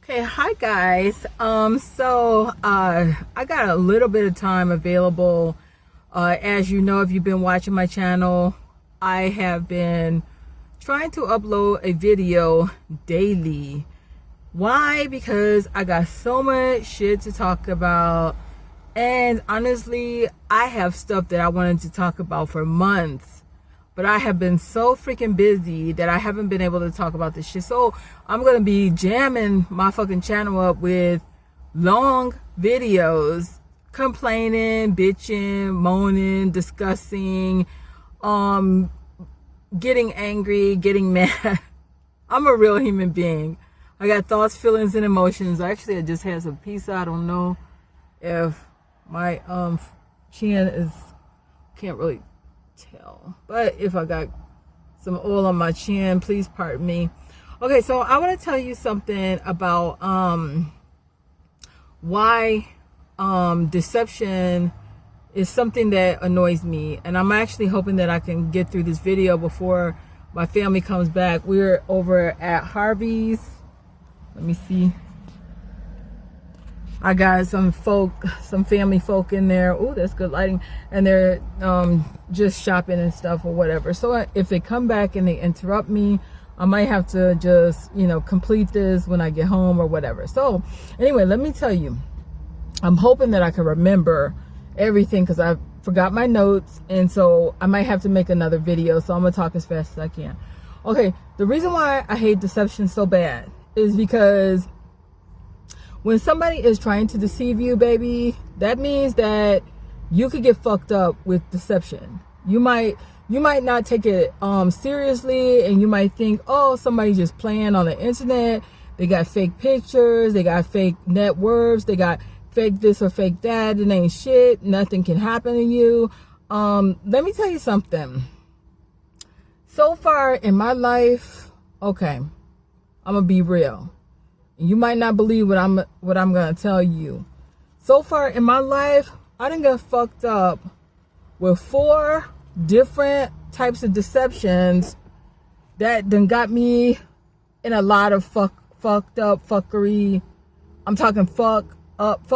Okay, hi guys. I got a little bit of time available. As you know, if you've been watching my channel, I have been trying to upload a video daily. Why? Because I got so much shit to talk about, and honestly, I have stuff that I wanted to talk about for months, but I have been so freaking busy that I haven't been able to talk about this shit. So I'm gonna be jamming my fucking channel up with long videos, complaining, bitching, moaning, discussing, getting angry, getting mad. I'm a real human being. I got thoughts, feelings, and emotions. Actually, I just had some pizza. I don't know if my chin is, can't really tell, but if I got some oil on my chin, please pardon me. Okay, so I want to tell you something about why deception is something that annoys me, and I'm actually hoping that I can get through this video before my family comes back. We're over at Harvey's. Let me see. I got some family folk in there. Oh, that's good lighting. And they're just shopping and stuff or whatever. So if they come back and they interrupt me, I might have to just, complete this when I get home or whatever. So anyway, let me tell you, I'm hoping that I can remember everything because I forgot my notes. And so I might have to make another video. So I'm going to talk as fast as I can. Okay, the reason why I hate deception so bad is because when somebody is trying to deceive you, baby, that means that you could get fucked up with deception. You might not take it seriously, and you might think, oh, somebody's just playing on the internet. They got fake pictures, they got fake net worths, they got fake this or fake that. It ain't shit. Nothing can happen to you. Let me tell you something. So far in my life, okay, I'm gonna be real. You might not believe what I'm gonna tell you. So far in my life, I done got fucked up with 4 different types of deceptions that done got me in a lot of fucked up fuckery. I'm talking fuck up,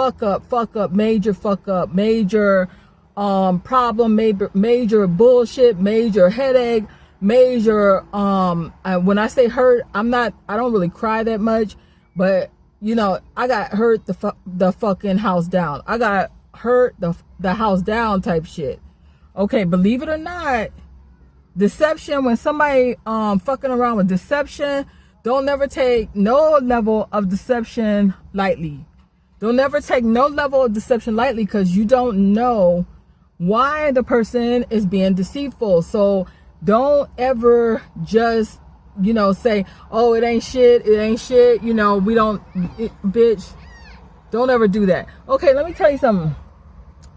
major fuck up, major problem, major bullshit, major headache, major when I say hurt, I don't really cry that much. But, I got hurt the fucking house down. I got hurt the house down type shit. Okay, believe it or not, deception, when somebody fucking around with deception, don't never take no level of deception lightly. Don't never take no level of deception lightly, because you don't know why the person is being deceitful. So don't ever just say, oh, it ain't shit, we don't, bitch, don't ever do that. Okay, let me tell you something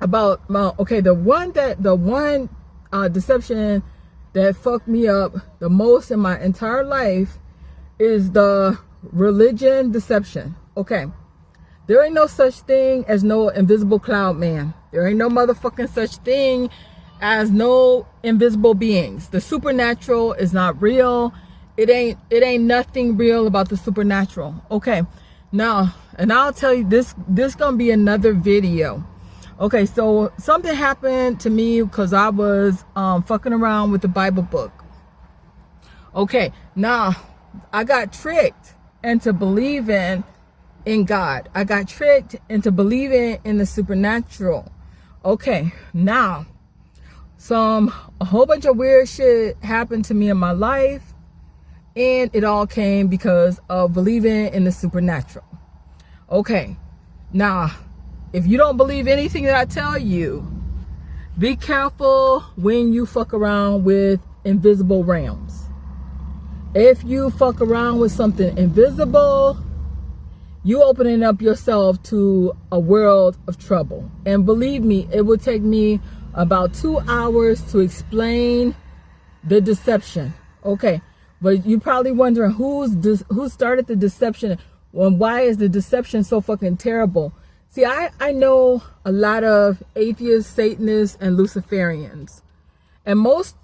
about the one deception that fucked me up the most in my entire life is the religion deception. Okay, there ain't no such thing as no invisible cloud man. There ain't no motherfucking such thing as no invisible beings. The supernatural is not real. It ain't nothing real about the supernatural. Okay, now, and I'll tell you, this gonna be another video. Okay, so something happened to me because I was fucking around with the Bible book. Okay, now I got tricked into believing in God. I got tricked into believing in the supernatural. Okay, now a whole bunch of weird shit happened to me in my life. And it all came because of believing in the supernatural. Okay, now, if you don't believe anything that I tell you, be careful when you fuck around with invisible realms. If you fuck around with something invisible, you opening up yourself to a world of trouble. And believe me, it will take me about 2 hours to explain the deception. Okay. But you're probably wondering who started the deception, and why is the deception so fucking terrible? See, I know a lot of atheists, Satanists, and Luciferians. And most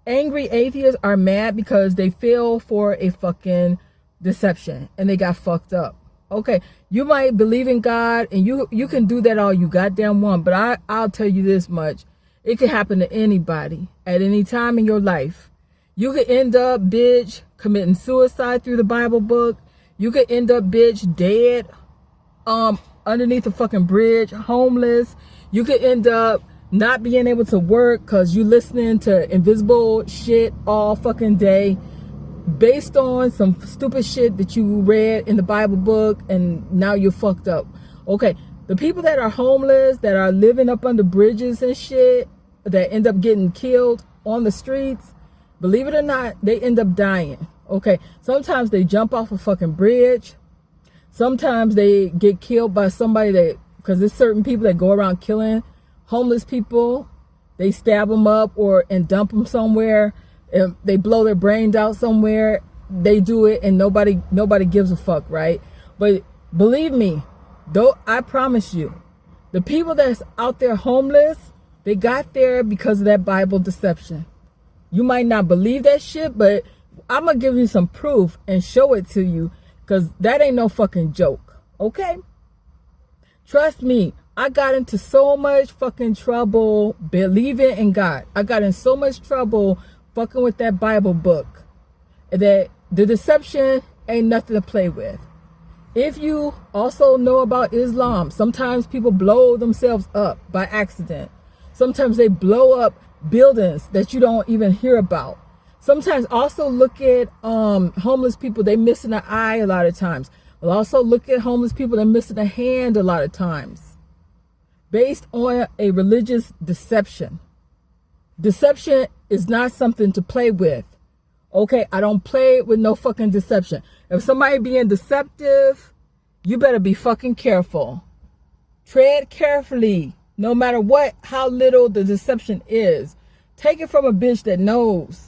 angry atheists are mad because they fell for a fucking deception and they got fucked up. Okay, you might believe in God, and you can do that all you goddamn want, but I'll tell you this much. It can happen to anybody at any time in your life. You could end up, bitch, committing suicide through the Bible book. You could end up, bitch, dead underneath a fucking bridge, homeless. You could end up not being able to work because you listening to invisible shit all fucking day based on some stupid shit that you read in the Bible book, and now you're fucked up. Okay, the people that are homeless, that are living up under bridges and shit, that end up getting killed on the streets, believe it or not, they end up dying. Okay, sometimes they jump off a fucking bridge. Sometimes they get killed by somebody that, because there's certain people that go around killing homeless people. They stab them up and dump them somewhere. And they blow their brains out somewhere. They do it and nobody gives a fuck, right? But believe me, though, I promise you, the people that's out there homeless, they got there because of that Bible deception. You might not believe that shit, but I'm gonna give you some proof and show it to you, because that ain't no fucking joke, okay? Trust me, I got into so much fucking trouble believing in God. I got in so much trouble fucking with that Bible book that the deception ain't nothing to play with. If you also know about Islam, sometimes people blow themselves up by accident. Sometimes they blow up buildings that you don't even hear about. Sometimes also look at homeless people, they missing an eye a lot of times. We'll also look at homeless people, they're missing a hand a lot of times. Based on a religious deception. Deception is not something to play with. Okay, I don't play with no fucking deception. If somebody being deceptive, you better be fucking careful. Tread carefully, no matter what, how little the deception is. Take it from a bitch that knows.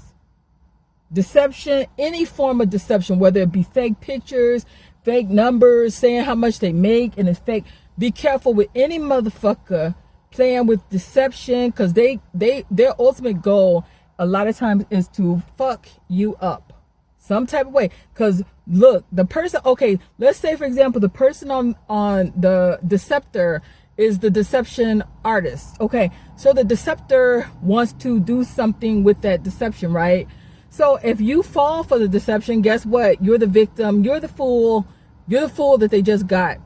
Deception, any form of deception, whether it be fake pictures, fake numbers, saying how much they make, and it's fake. Be careful with any motherfucker playing with deception, because their ultimate goal a lot of times is to fuck you up some type of way. Because look, the person, okay, let's say for example the person on the deceptor is the deception artist. Okay, so the deceptor wants to do something with that deception, right? So if you fall for the deception, guess what? You're the victim. You're the fool. You're the fool that they just got.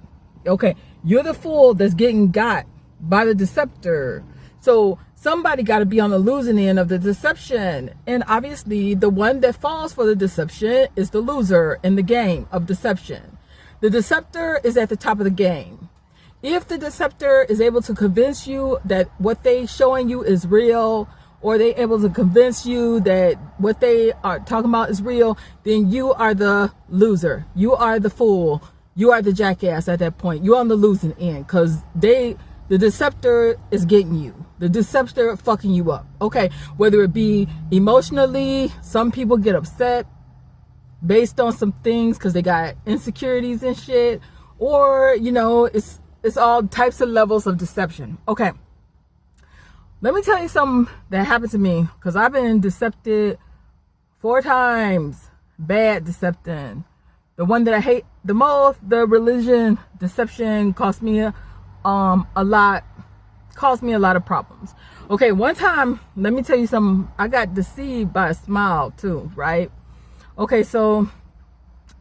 Okay, you're the fool that's getting got by the deceptor. So somebody got to be on the losing end of the deception. And obviously the one that falls for the deception is the loser in the game of deception. The deceptor is at the top of the game. If the deceptor is able to convince you that what they showing you is real, or they able to convince you that what they are talking about is real, then you are the loser. You are the fool. You are the jackass at that point. You're on the losing end, because the deceptor is getting you. The deceptor fucking you up. Okay, whether it be emotionally, some people get upset based on some things because they got insecurities and shit, or, you know, it's all types of levels of deception. Okay. Let me tell you something that happened to me, because I've been decepted 4 times. Bad decepting. The one that I hate the most, the religion deception, caused me a lot of problems. Okay, one time, let me tell you something. I got deceived by a smile too, right? Okay, so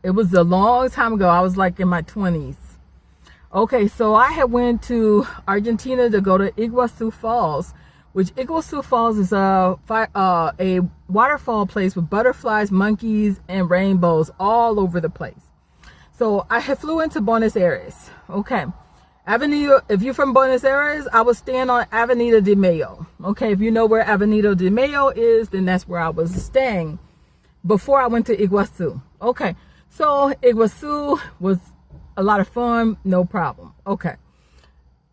it was a long time ago. I was like in my 20s. Okay, so I had went to Argentina to go to Iguazu Falls, which Iguazu Falls is a waterfall place with butterflies, monkeys, and rainbows all over the place. So I had flew into Buenos Aires. Okay, if you're from Buenos Aires, I was staying on Avenida de Mayo. Okay, if you know where Avenida de Mayo is, then that's where I was staying before I went to Iguazu. Okay, so Iguazu was a lot of fun, no problem. Okay.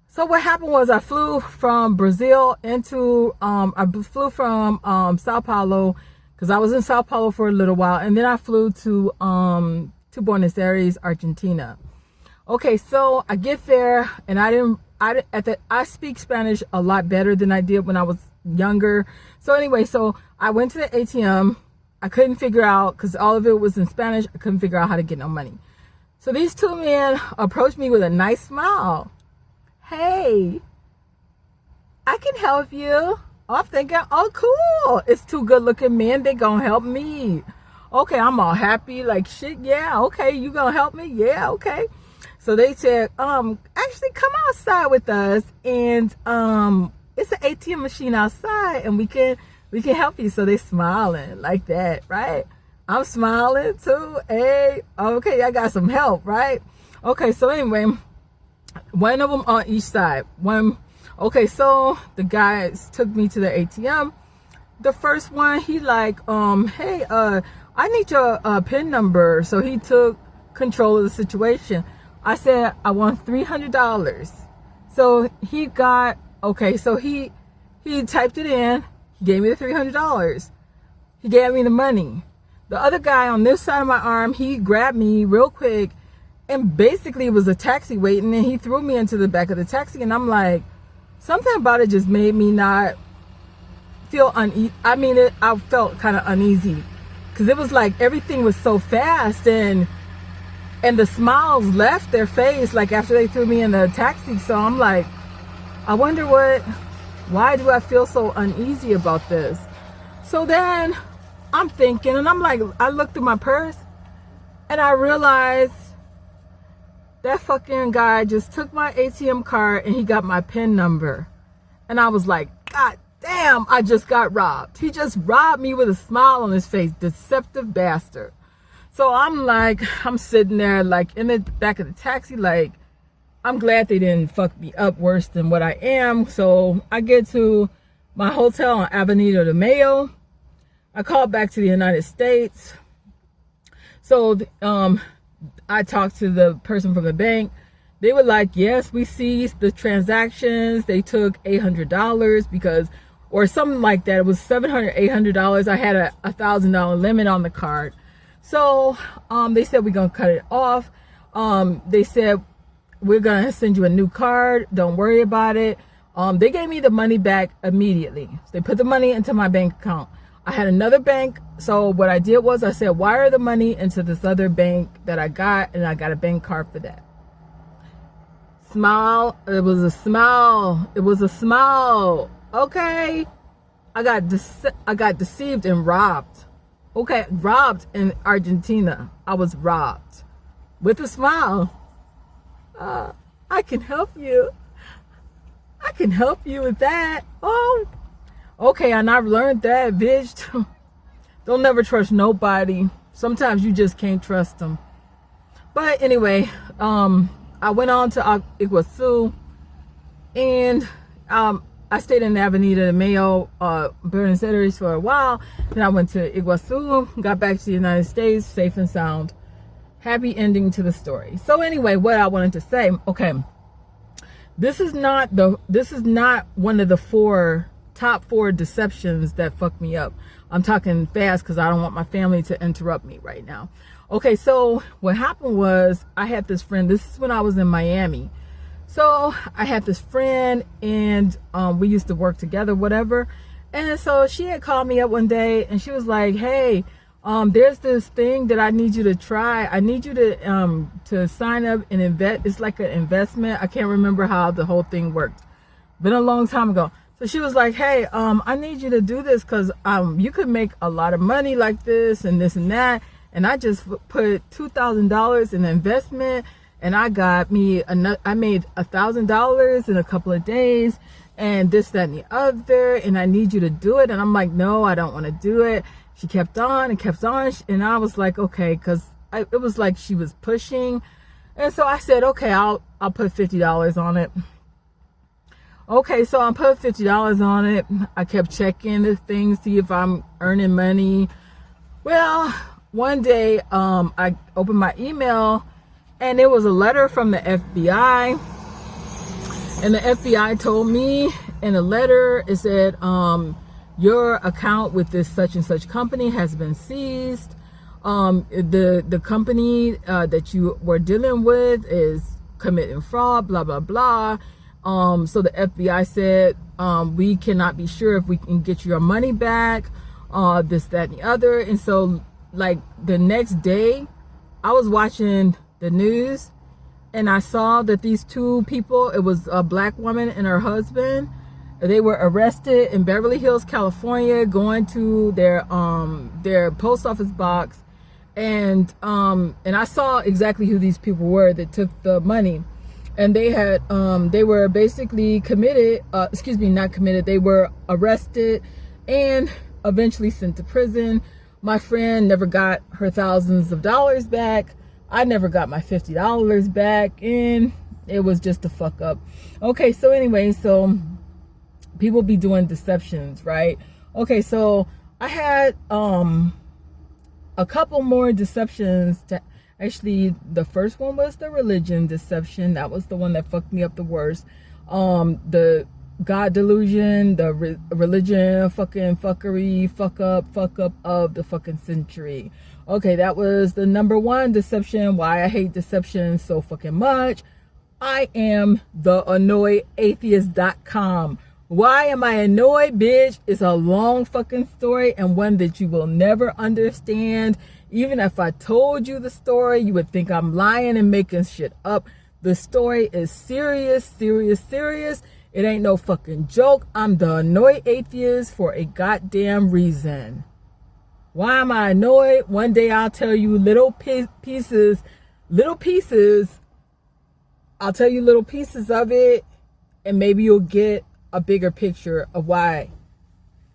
So what happened was I flew from Brazil into, Sao Paulo, because I was in Sao Paulo for a little while. And then I flew to Buenos Aires, Argentina. Okay, so I get there and I speak Spanish a lot better than I did when I was younger. So anyway, so I went to the ATM. I couldn't figure out, because all of it was in Spanish, I couldn't figure out how to get no money. So these two men approached me with a nice smile. Hey, I can help you. I'm thinking, oh, cool. It's two good looking men. They gonna help me. Okay, I'm all happy. Like, shit, yeah, okay. You gonna help me? Yeah, okay. So they said, actually come outside with us. And it's an ATM machine outside and we can help you. So they smiling like that, right? I'm smiling too. Hey, okay, I got some help, right? Okay, so anyway, one of them on each side. Okay, so the guys took me to the ATM. The first one, he like, hey, I need your PIN number. So he took control of the situation. I said, I want $300. So he got, okay, so he typed it in. He gave me the $300. He gave me the money. The other guy on this side of my arm, he grabbed me real quick and basically it was a taxi waiting and he threw me into the back of the taxi and I'm like, something about it just made me not feel uneasy. I mean, I felt kind of uneasy because it was like everything was so fast and the smiles left their face like after they threw me in the taxi. So I'm like, I wonder why do I feel so uneasy about this? So then I'm thinking and I'm like, I looked through my purse and I realized that fucking guy just took my ATM card and he got my PIN number. And I was like, God damn, I just got robbed. He just robbed me with a smile on his face. Deceptive bastard. So I'm like, I'm sitting there like in the back of the taxi, like, I'm glad they didn't fuck me up worse than what I am. So I get to my hotel on Avenida de Mayo. I called back to the United States. So I talked to the person from the bank. They were like, yes, we seized the transactions. They took $800 because, or something like that. It was $700, $800. I had a $1,000 limit on the card. So they said, we're going to cut it off. They said, we're going to send you a new card. Don't worry about it. They gave me the money back immediately. So they put the money into my bank account. I had another bank. So what I did was I said, wire the money into this other bank that I got, and I got a bank card for that. Smile. It was a smile. It was a smile. Okay. I got deceived and robbed. Okay. Robbed in Argentina. I was robbed with a smile. I can help you. I can help you with that. Oh, okay. And I've learned that, bitch. Don't never trust nobody. Sometimes you just can't trust them. But anyway, I went on to Iguazu, and I stayed in Avenida de Mayo, Buenos Aires for a while. Then I went to Iguazu, got back to the United States, safe and sound. Happy ending to the story. So anyway, what I wanted to say, okay, this is not one of the top four deceptions that fucked me up. I'm talking fast because I don't want my family to interrupt me right now. Okay, so what happened was I had this friend. This is when I was in Miami. So I had this friend and we used to work together, whatever. And so she had called me up one day and she was like, hey, there's this thing that I need you to try. I need you to sign up and invest. It's like an investment. I can't remember how the whole thing worked. Been a long time ago. So she was like, hey, I need you to do this because you could make a lot of money like this and that. And I just put $2,000 in investment and I made $1,000 in a couple of days and this, that, and the other. And I need you to do it. And I'm like, no, I don't want to do it. She kept on and kept on. And I was like, okay, because it was like she was pushing. And so I said, okay, I'll put $50 on it. Okay, so I put $50 on it. I kept checking the things, see if I'm earning money. Well, one day I opened my email and it was a letter from the FBI. And the FBI told me in the letter, it said, your account with this such and such company has been seized. The company that you were dealing with is committing fraud, blah, blah, blah. So the FBI said, we cannot be sure if we can get your money back, this, that, and the other. And so like the next day I was watching the news, and I saw that these two people, it was a black woman and her husband, they were arrested in Beverly Hills, California, going to their post office box, and I saw exactly who these people were that took the money. And they had they were basically committed, not committed, they were arrested and eventually sent to prison. My friend never got her thousands of dollars back. I never got my $50 back, and it was just a fuck up. Okay, so anyway, so people be doing deceptions, right? Okay, so I had a couple more deceptions to actually. The first one was the religion deception. That was the one that fucked me up the worst. The God delusion, the religion fucking fuckery, fuck up of the fucking century. Okay, that was the number one deception. Why I hate deception so fucking much. I am the annoyedatheist.com. Why am I annoyed, bitch? It's a long fucking story, and one that you will never understand. Even if I told you the story, you would think I'm lying and making shit up. The story is serious, serious, serious. It ain't no fucking joke. I'm the annoyed atheist for a goddamn reason. Why am I annoyed? One day I'll tell you little pieces. I'll tell you little pieces of it, and maybe you'll get a bigger picture of why.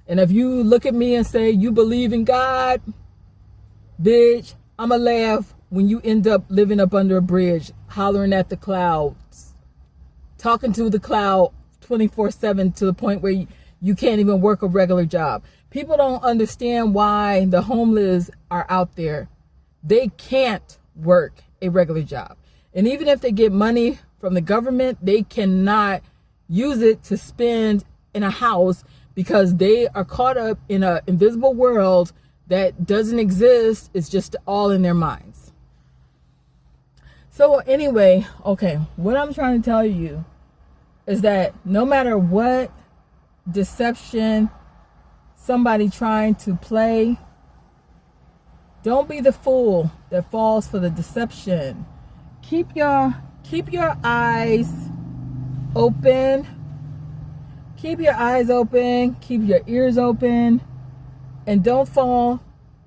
And if you look at me and say you believe in God, bitch, I'ma laugh when you end up living up under a bridge, hollering at the clouds, talking to the cloud 24/7 to the point where you can't even work a regular job. People don't understand why the homeless are out there. They can't work a regular job. And even if they get money from the government, they cannot use it to spend in a house because they are caught up in an invisible world that doesn't exist. It's just all in their minds. So anyway, okay, what I'm trying to tell you is that no matter what deception somebody trying to play, don't be the fool that falls for the deception. Keep your eyes open. Keep your eyes open. Keep your ears open. And don't fall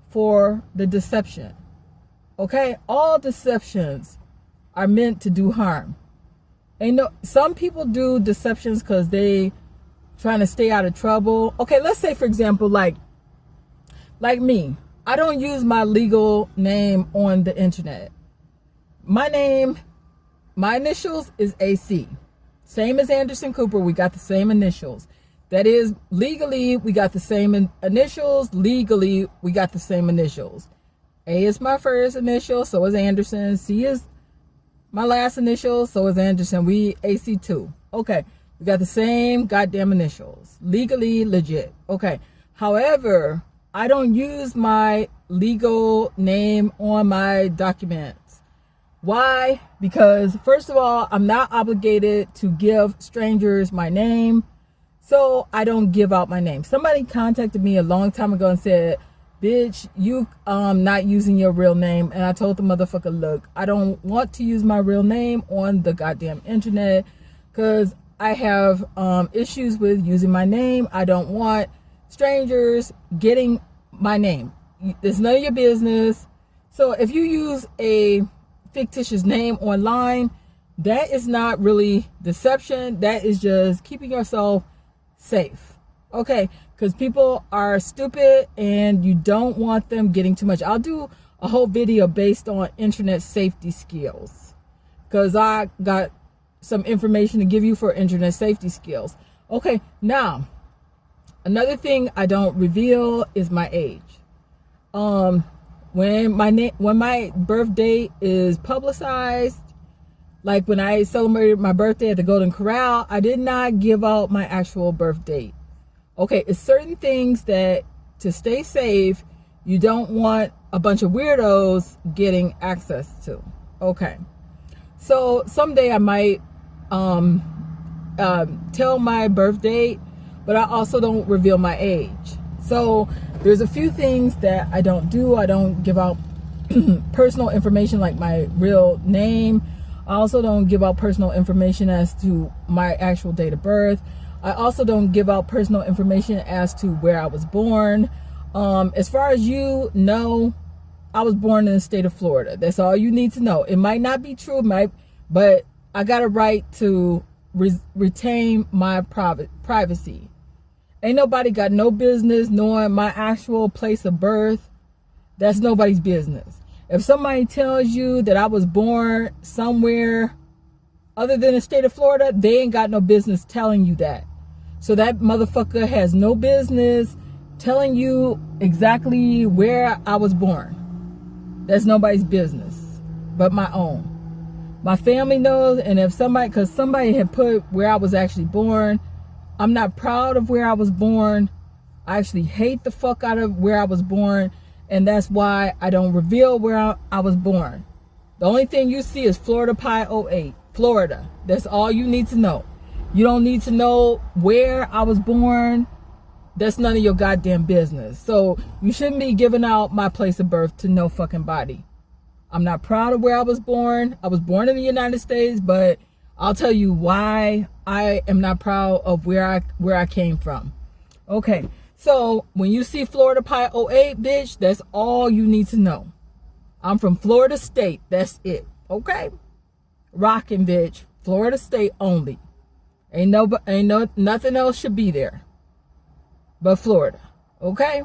for the deception. Okay? All deceptions are meant to do harm. And no, some people do deceptions because they trying to stay out of trouble. Okay, let's say for example, like me. I don't use my legal name on the internet. My initials is AC. Same as Anderson Cooper, we got the same initials. That is, legally, we got the same initials. Legally, we got the same initials. A is my first initial, so is Anderson. C is my last initial, so is Anderson. We AC2. Okay, we got the same goddamn initials. Legally, legit. Okay, however, I don't use my legal name on my documents. Why? Because, first of all, I'm not obligated to give strangers my name. So I don't give out my name. Somebody contacted me a long time ago and said, bitch, you not using your real name. And I told the motherfucker, look, I don't want to use my real name on the goddamn internet because I have issues with using my name. I don't want strangers getting my name. It's none of your business. So if you use a fictitious name online, that is not really deception. That is just keeping yourself safe. Okay, because people are stupid and you don't want them getting too much. I'll do a whole video based on internet safety skills because I got some information to give you for internet safety skills. Okay, now another thing I don't reveal is my age. When my birthday is publicized, like when I celebrated my birthday at the Golden Corral, I did not give out my actual birth date. Okay, it's certain things that, to stay safe, you don't want a bunch of weirdos getting access to. Okay, so someday I might tell my birth date, but I also don't reveal my age. So there's a few things that I don't do. I don't give out personal information like my real name. I also don't give out personal information as to my actual date of birth. I also don't give out personal information as to where I was born. As far as you know, I was born in the state of Florida. That's all you need to know. It might not be true, but I got a right to retain my privacy. Ain't nobody got no business knowing my actual place of birth. That's nobody's business. If somebody tells you that I was born somewhere other than the state of Florida, they ain't got no business telling you that. So that motherfucker has no business telling you exactly where I was born. That's nobody's business but my own. My family knows, and if because somebody had put where I was actually born, I'm not proud of where I was born. I actually hate the fuck out of where I was born, and that's why I don't reveal where I was born. The only thing you see is Florida Pie 08, Florida. That's all you need to know. You don't need to know where I was born. That's none of your goddamn business. So you shouldn't be giving out my place of birth to no fucking body. I'm not proud of where I was born. I was born in the United States, but I'll tell you why I am not proud of where I came from. Okay, so when you see Florida Pie 08, bitch, that's all you need to know. I'm from Florida State. That's it. Okay? Rockin', bitch. Florida State only. Ain't nothing else should be there but Florida. Okay?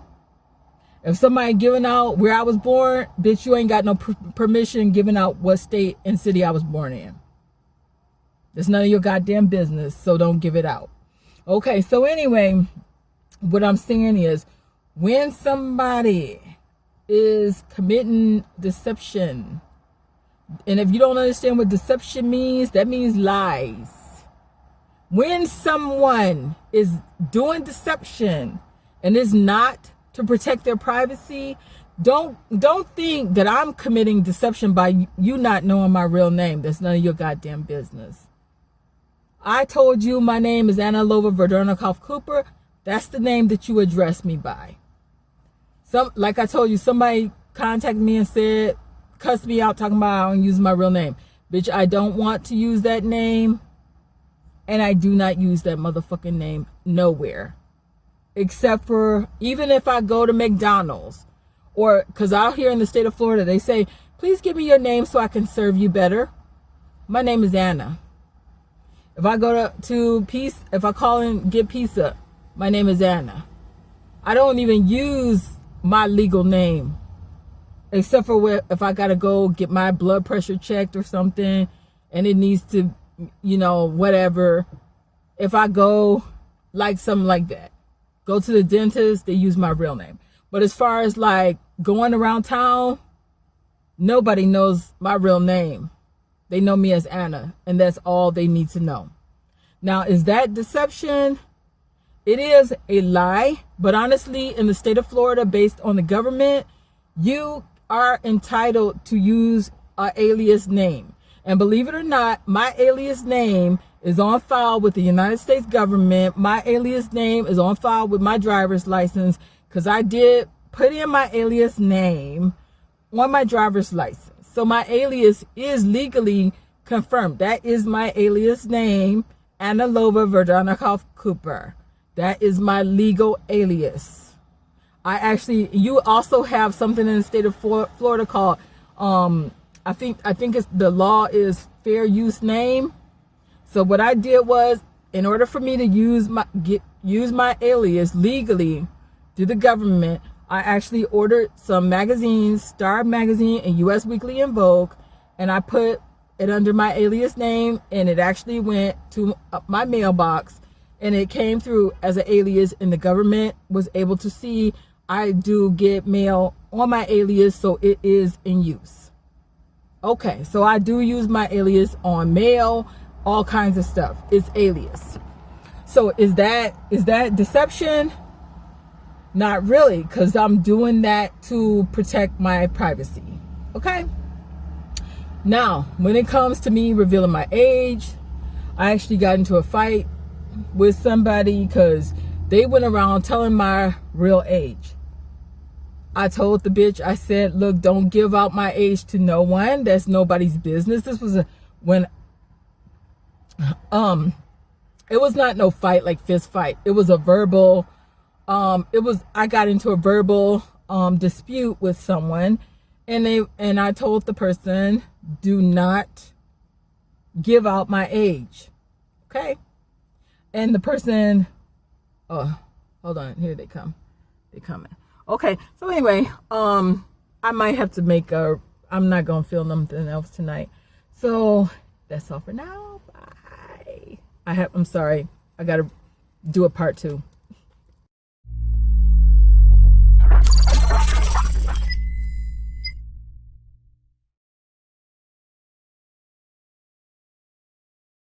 If somebody giving out where I was born, bitch, you ain't got no permission giving out what state and city I was born in. It's none of your goddamn business, so don't give it out. Okay, so anyway, what I'm saying is, when somebody is committing deception, and if you don't understand what deception means, that means lies. When someone is doing deception and is not to protect their privacy, don't think that I'm committing deception by you not knowing my real name. That's none of your goddamn business. I told you my name is Anna Lova Verdernikov Cooper. That's the name that you address me by. Like I told you, somebody contacted me and said, cussed me out talking about I don't use my real name. Bitch, I don't want to use that name. And I do not use that motherfucking name nowhere. Except for, even if I go to McDonald's, or, because out here in the state of Florida, they say, please give me your name so I can serve you better. My name is Anna. If I go if I call and get pizza, my name is Anna. I don't even use my legal name. Except for if I got to go get my blood pressure checked or something, and it needs to, whatever. If I go, like something like that, go to the dentist, they use my real name. But as far as like going around town, nobody knows my real name. They know me as Anna, and that's all they need to know. Now, is that deception? It is a lie, but honestly, in the state of Florida, based on the government, you are entitled to use an alias name. And believe it or not, my alias name is on file with the United States government. My alias name is on file with my driver's license, because I did put in my alias name on my driver's license. So my alias is legally confirmed. That is my alias name, Anna Lova Verdernikov Cooper. That is my legal alias. You also have something in the state of Florida called, I think it's the law is fair use name. So what I did was, in order for me to use my alias legally through the government, I actually ordered some magazines, Star Magazine and U.S. Weekly and Vogue, and I put it under my alias name, and it actually went to my mailbox, and it came through as an alias, and the government was able to see I do get mail on my alias, so it is in use. Okay, so I do use my alias on mail, all kinds of stuff. It's alias. So is that deception? Not really, because I'm doing that to protect my privacy. Okay? Now, when it comes to me revealing my age, I actually got into a fight with somebody because they went around telling my real age. I told the bitch, I said, look, don't give out my age to no one. That's nobody's business. This was when it was not no fight, like fist fight. It was a verbal, I got into a verbal dispute with someone, and I told the person, do not give out my age. Okay? And the person, oh, hold on, here they come. They're coming. Okay, so anyway, I might have to I'm not gonna film nothing else tonight. So that's all for now. Bye. I'm sorry. I gotta do a part 2.